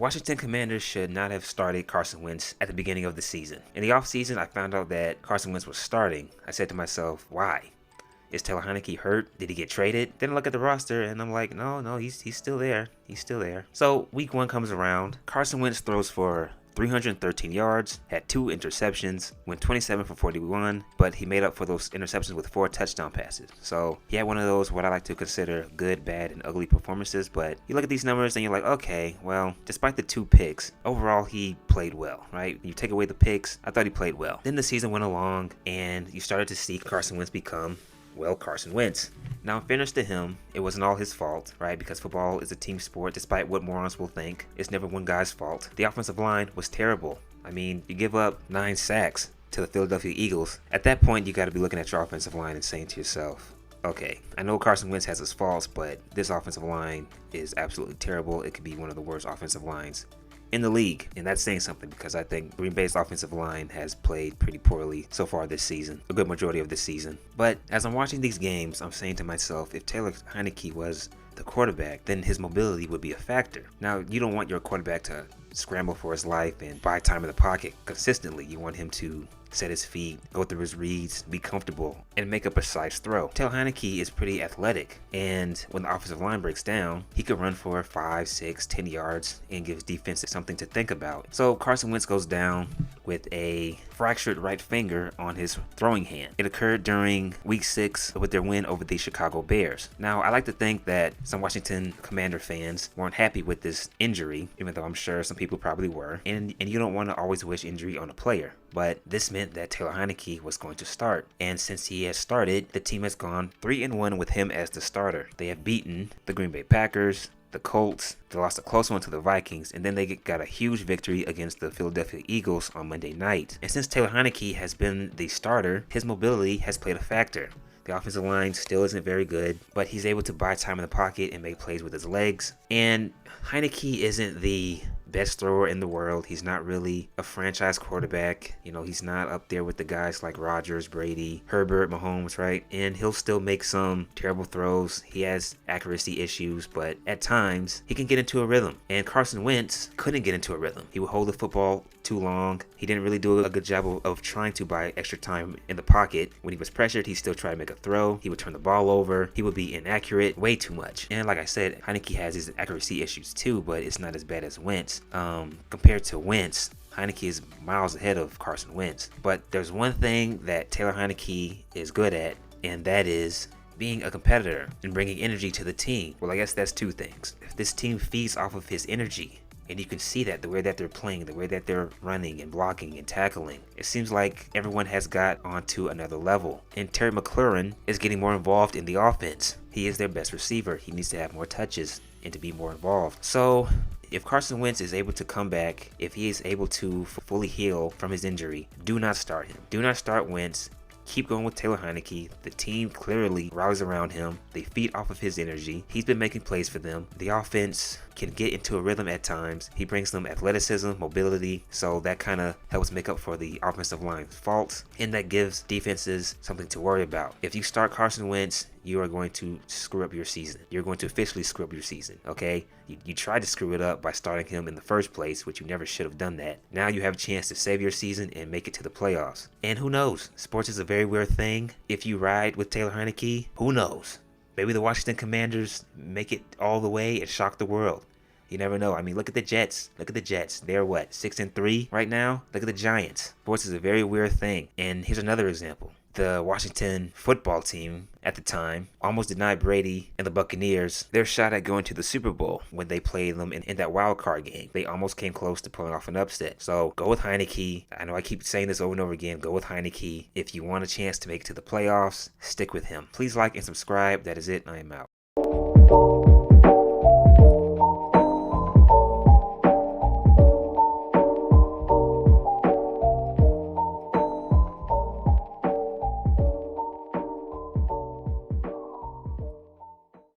Washington Commanders should not have started Carson Wentz at the beginning of the season. In the offseason, I found out that Carson Wentz was starting. I said to myself, why? Is Taylor Heinicke hurt? Did he get traded? Then I look at the roster and I'm like, no, he's still there. He's still there. So week 1 comes around. Carson Wentz throws for 313 yards, had 2 interceptions, went 27 for 41, but he made up for those interceptions with 4 touchdown passes. So he had one of those what I like to consider good, bad, and ugly performances, but you look at these numbers and you're like, okay, well, despite the 2 picks, overall he played well, right? You take away the picks, I thought he played well. Then the season went along and you started to see Carson Wentz become, well, Carson Wentz. Now, in fairness to him, it wasn't all his fault, right? Because football is a team sport, despite what morons will think. It's never one guy's fault. The offensive line was terrible. I mean, you give up 9 sacks to the Philadelphia Eagles. At that point, you got to be looking at your offensive line and saying to yourself, okay, I know Carson Wentz has his faults, but this offensive line is absolutely terrible. It could be one of the worst offensive lines in the league, and that's saying something because I think Green Bay's offensive line has played pretty poorly so far this season, a good majority of this season. But as I'm watching these games, I'm saying to myself, if Taylor Heinicke was the quarterback, then his mobility would be a factor. Now, you don't want your quarterback to scramble for his life and buy time in the pocket consistently. You want him to set his feet, go through his reads, be comfortable, and make a precise throw. Taylor Heinicke is pretty athletic, and when the offensive line breaks down, he could run for 5, 6, 10 yards and gives defense something to think about. So Carson Wentz goes down with a fractured right finger on his throwing hand. It occurred during week 6 with their win over the Chicago Bears. Now, I like to think that some Washington Commander fans weren't happy with this injury, even though I'm sure some people probably were, and you don't want to always wish injury on a player. But this meant that Taylor Heinicke was going to start. And since he has started, the team has gone 3-1 with him as the starter. They have beaten the Green Bay Packers, the Colts, they lost a close one to the Vikings, and then they got a huge victory against the Philadelphia Eagles on Monday night. And since Taylor Heinicke has been the starter, his mobility has played a factor. The offensive line still isn't very good, but he's able to buy time in the pocket and make plays with his legs. And Heinicke isn't the best thrower in the world. He's not really a franchise quarterback. You know, he's not up there with the guys like Rodgers, Brady, Herbert, Mahomes, right? And he'll still make some terrible throws. He has accuracy issues, but at times he can get into a rhythm. And Carson Wentz couldn't get into a rhythm. He would hold the football too long. He didn't really do a good job of trying to buy extra time in the pocket. When he was pressured, he still tried to make a throw. He would turn the ball over. He would be inaccurate way too much. And like I said, Heinicke has his accuracy issues too, but it's not as bad as Wentz. Compared to Wentz, Heinicke is miles ahead of Carson Wentz. But there's one thing that Taylor Heinicke is good at, and that is being a competitor and bringing energy to the team. Well, I guess that's 2 things. If this team feeds off of his energy, and you can see that the way that they're playing, the way that they're running and blocking and tackling, it seems like everyone has got onto another level. And Terry McLaurin is getting more involved in the offense. He is their best receiver. He needs to have more touches and to be more involved. So if Carson Wentz is able to come back, if he is able to fully heal from his injury, do not start him. Do not start Wentz. Keep going with Taylor Heinicke. The team clearly rallies around him. They feed off of his energy. He's been making plays for them. The offense can get into a rhythm at times. He brings them athleticism, mobility, so that kind of helps make up for the offensive line's faults, and that gives defenses something to worry about. If you start Carson Wentz, you are going to screw up your season. You're going to officially screw up your season, okay? You tried to screw it up by starting him in the first place, which you never should have done that. Now you have a chance to save your season and make it to the playoffs. And who knows? Sports is a very weird thing. If you ride with Taylor Heinicke, who knows? Maybe the Washington Commanders make it all the way and shock the world. You never know. I mean, look at the Jets. Look at the Jets. They're what, 6-3 right now? Look at the Giants. Sports is a very weird thing. And here's another example. The Washington football team at the time almost denied Brady and the Buccaneers their shot at going to the Super Bowl when they played them in that wild card game. They almost came close to pulling off an upset. So go with Heinicke. I know I keep saying this over and over again. Go with Heinicke. If you want a chance to make it to the playoffs, stick with him. Please like and subscribe. That is it. I am out.